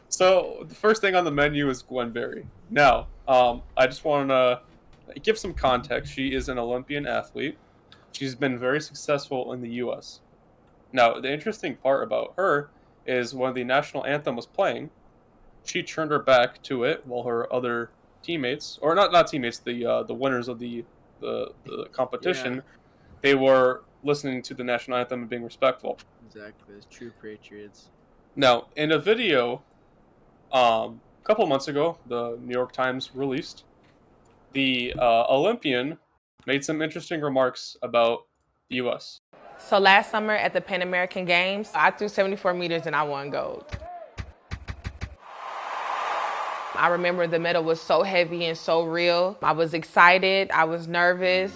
So the first thing on the menu is Gwen. Now, I just want to give some context. She is an Olympian athlete. She's been very successful in the U.S. Now, the interesting part about her is when the national anthem was playing, she turned her back to it while her other teammates, or not teammates, the winners of the competition, Yeah. they were listening to the national anthem and being respectful. Exactly, as true patriots. Now, in a video, a couple months ago, the New York Times released, the Olympian made some interesting remarks about the U.S. So last summer at the Pan American Games, I threw 74 meters and I won gold. I remember the medal was so heavy and so real. I was excited, I was nervous.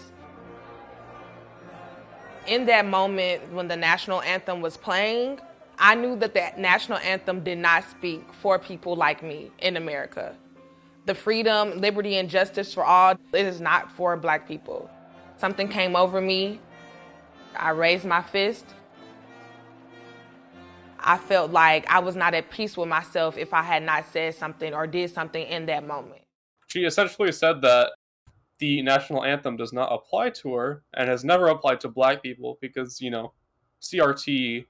In that moment when the national anthem was playing, I knew that the national anthem did not speak for people like me in America. The freedom, liberty, and justice for all, it is not for Black people. Something came over me. I raised my fist. I felt like I was not at peace with myself if I had not said something or did something in that moment. She essentially said that the national anthem does not apply to her and has never applied to Black people because, CRT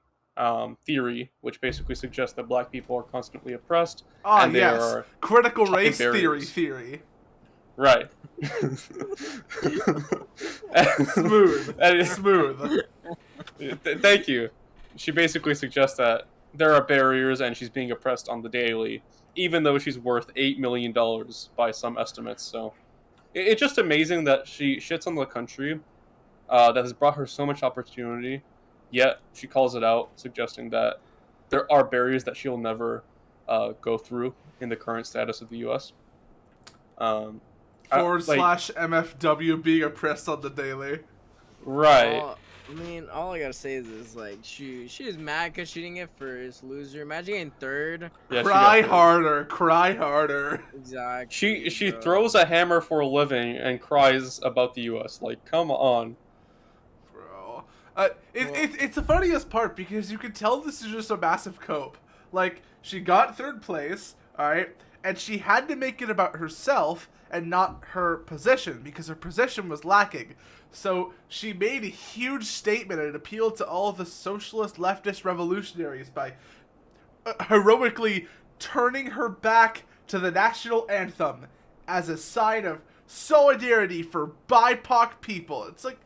theory, which basically suggests that Black people are constantly oppressed. And yes, are critical race theory. Right. Smooth. Thank you. She basically suggests that there are barriers and she's being oppressed on the daily, even though she's worth $8 million by some estimates. So it's just amazing that she shits on the country that has brought her so much opportunity, yet she calls it out, suggesting that there are barriers that she'll never go through in the current status of the U.S. / MFW being oppressed on the daily. Right. All I gotta say is she is mad because she didn't get first. Loser. Imagine getting third. Yeah, cry harder. Exactly. She throws a hammer for a living and cries about the U.S. Like, come on. Bro. It's the funniest part because you can tell this is just a massive cope. Like, she got third place, alright, and she had to make it about herself and not her position because her position was lacking. So she made a huge statement and appealed to all of the socialist leftist revolutionaries by heroically turning her back to the national anthem as a sign of solidarity for BIPOC people. It's like,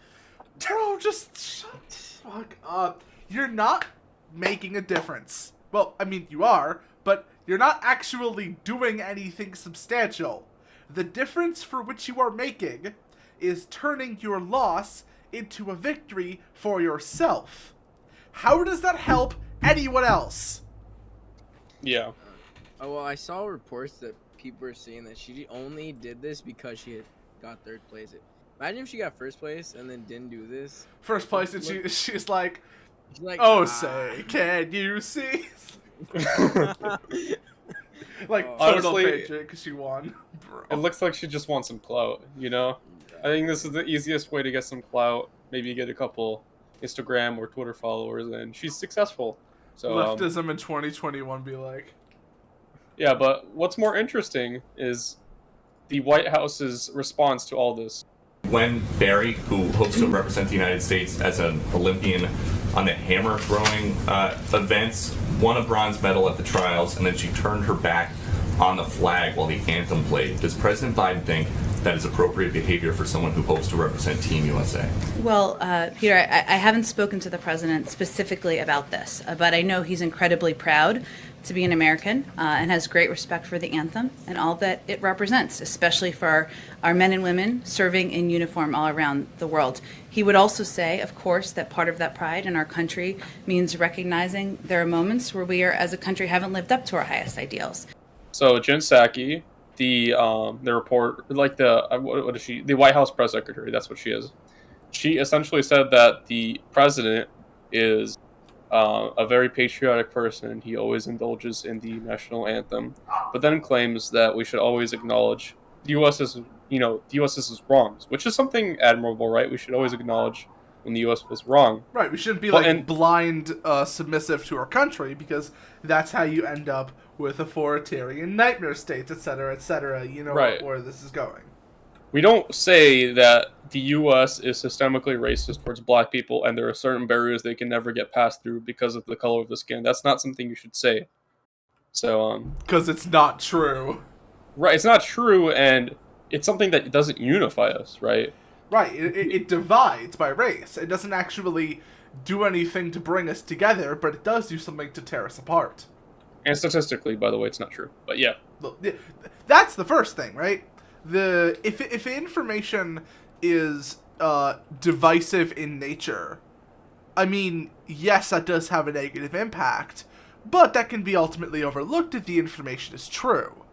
bro, just shut the fuck up. You're not making a difference. Well, I mean, you are, but you're not actually doing anything substantial. The difference for which you are making is turning your loss into a victory for yourself. How does that help anyone else? Yeah. Well, I saw reports that people were saying that she only did this because she had got third place. Imagine if she got first place and then didn't do this. First place, and she's like, oh, say, can you see? Like, total patriot because she won. Bro. It looks like she just wants some clout, I think this is the easiest way to get some clout. Maybe get a couple Instagram or Twitter followers, and she's successful. So leftism in 2021 be like. Yeah, but what's more interesting is the White House's response to all this. Gwen Berry, who hopes to represent the United States as an Olympian on the hammer throwing events, won a bronze medal at the trials, and then she turned her back on the flag while the anthem played. Does President Biden think that is appropriate behavior for someone who hopes to represent Team USA? Well, Peter, I haven't spoken to the president specifically about this, but I know he's incredibly proud to be an American and has great respect for the anthem and all that it represents, especially for our men and women serving in uniform all around the world. He would also say, of course, that part of that pride in our country means recognizing there are moments where we are, as a country, haven't lived up to our highest ideals. So Jen Psaki, the report, like what is she? The White House press secretary. That's what she is. She essentially said that the president is a very patriotic person. He always indulges in the national anthem, but then claims that we should always acknowledge the U.S. is, the U.S. is wrongs, which is something admirable, right? We should always acknowledge when the U.S. was wrong. Right, we shouldn't be Well, like and- blind submissive to our country, because that's how you end up with authoritarian nightmare states, etc. You know Right. where this is going. We don't say that the U.S. is systemically racist towards black people and there are certain barriers they can never get passed through because of the color of the skin. That's not something you should say. So, Because it's not true. right, it's not true, and it's something that doesn't unify us, right? Right, it divides by race. It doesn't actually do anything to bring us together, but it does do something to tear us apart. And statistically, by the way, it's not true. But yeah. Look, that's the first thing, right? If information is divisive in nature, I mean, yes, that does have a negative impact, but that can be ultimately overlooked if the information is true.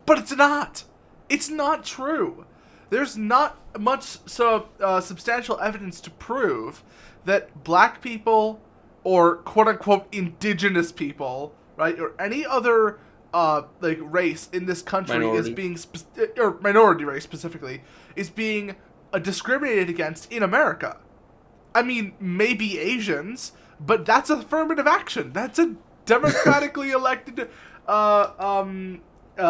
But it's not. It's not true. There's not much substantial evidence to prove that black people or quote-unquote indigenous people, right, or any other like race in this country Minority. is being or minority race specifically is being discriminated against in America. I mean, maybe Asians, but that's affirmative action. That's a democratically elected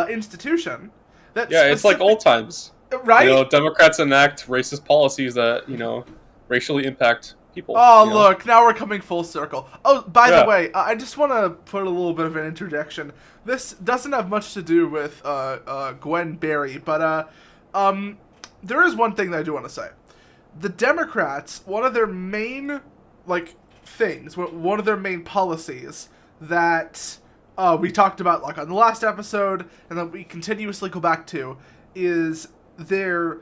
institution. That Yeah, it's like old times. right? You know, Democrats enact racist policies that, you know, racially impact people. Oh, you know? look, now we're coming full circle. Oh, by Yeah. the way, I just want to put a little bit of an interjection. This doesn't have much to do with Gwen Berry, but there is one thing that I do want to say. The Democrats, one of their main, like, things, one of their main policies that we talked about, like, on the last episode, and that we continuously go back to, is their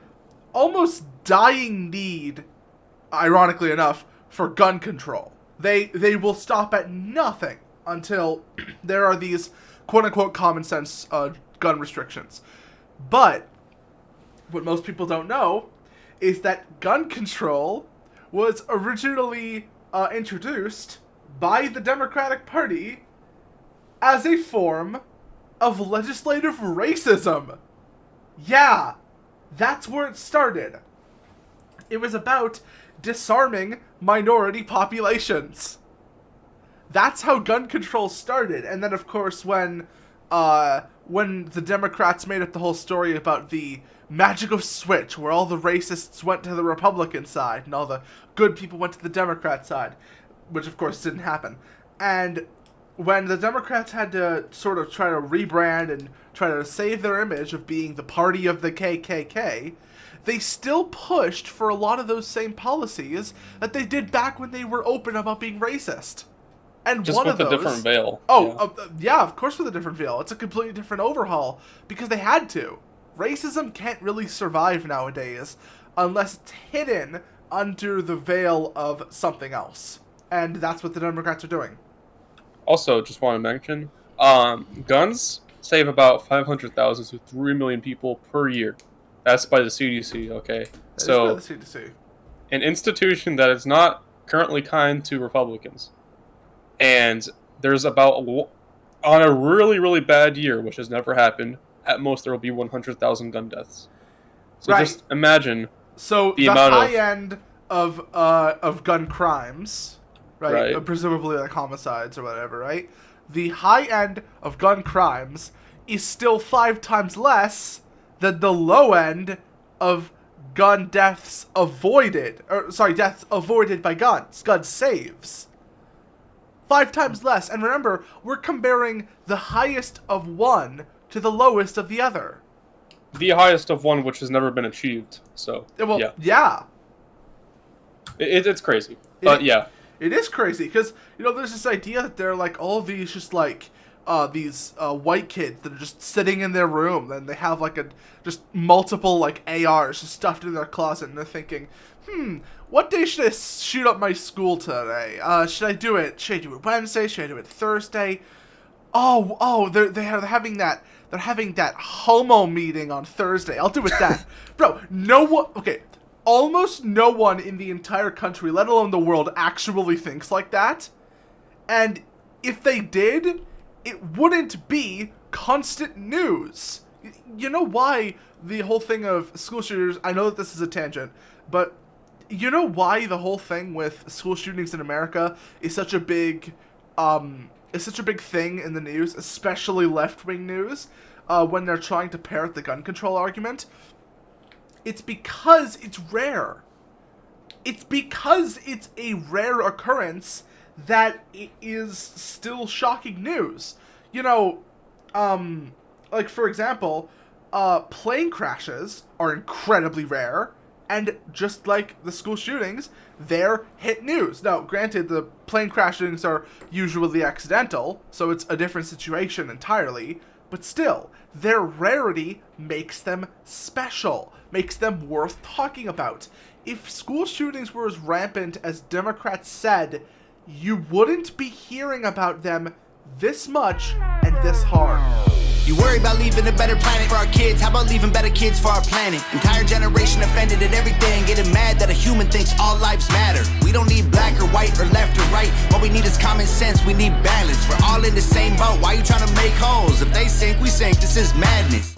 almost dying need, ironically enough, for gun control. They will stop at nothing until there are these quote-unquote common sense gun restrictions. But what most people don't know is that gun control was originally introduced by the Democratic Party as a form of legislative racism. Yeah, that's where it started. It was about disarming minority populations. That's how gun control started. And then, of course, when the Democrats made up the whole story about the magical switch, where all the racists went to the Republican side and all the good people went to the Democrat side, which, of course, didn't happen. And when the Democrats had to sort of try to rebrand and try to save their image of being the party of the KKK, they still pushed for a lot of those same policies that they did back when they were open about being racist. And Just one with of a those, different veil. Oh, yeah, of course with a different veil. It's a completely different overhaul because they had to. Racism can't really survive nowadays unless it's hidden under the veil of something else. And that's what the Democrats are doing. Also, just want to mention, guns save about 500,000 to 3 million people per year. That's by the CDC, okay? That So, is by the CDC. an institution that is not currently kind to Republicans. And there's about, on a really, really bad year, which has never happened, at most there will be 100,000 gun deaths. So Right. just imagine So the the amount high of- end of gun crimes, right? Right. Presumably like homicides or whatever, right? The high end of gun crimes is still 5 times less than the low end of gun deaths avoided, deaths avoided by guns. Gun saves. 5 times less. And remember, we're comparing the highest of one to the lowest of the other. the highest of one which has never been achieved. So, Well, yeah. yeah. It's crazy. But yeah. It is crazy, because, you know, there's this idea that they're, like, all these just, like, these white kids that are just sitting in their room, and they have, like, just multiple, like, ARs just stuffed in their closet, and they're thinking, what day should I shoot up my school today? Should I do it Wednesday? Should I do it Thursday? They're having that homo meeting on Thursday. I'll do it then. Bro, almost no one in the entire country, let alone the world, actually thinks like that. And if they did, it wouldn't be constant news. You know why the whole thing of school shooters, I know that this is a tangent, but you know why the whole thing with school shootings in America is such a big thing in the news, especially left-wing news, when they're trying to parrot the gun control argument? It's because it's rare. It's because it's a rare occurrence that it is still shocking news. You know, like, for example, plane crashes are incredibly rare, and just like the school shootings, they're hit news. Now, granted, the plane crashings are usually accidental, so it's a different situation entirely, but still, their rarity makes them special, makes them worth talking about. If school shootings were as rampant as Democrats said, you wouldn't be hearing about them this much and this hard. You worry about leaving a better planet for our kids. How about leaving better kids for our planet? Entire generation offended at everything, getting mad that a human thinks all lives matter. We don't need black or white or left or right. What we need is common sense, we need balance. We're all in the same boat, why you trying to make holes? If they sink, we sink, this is madness.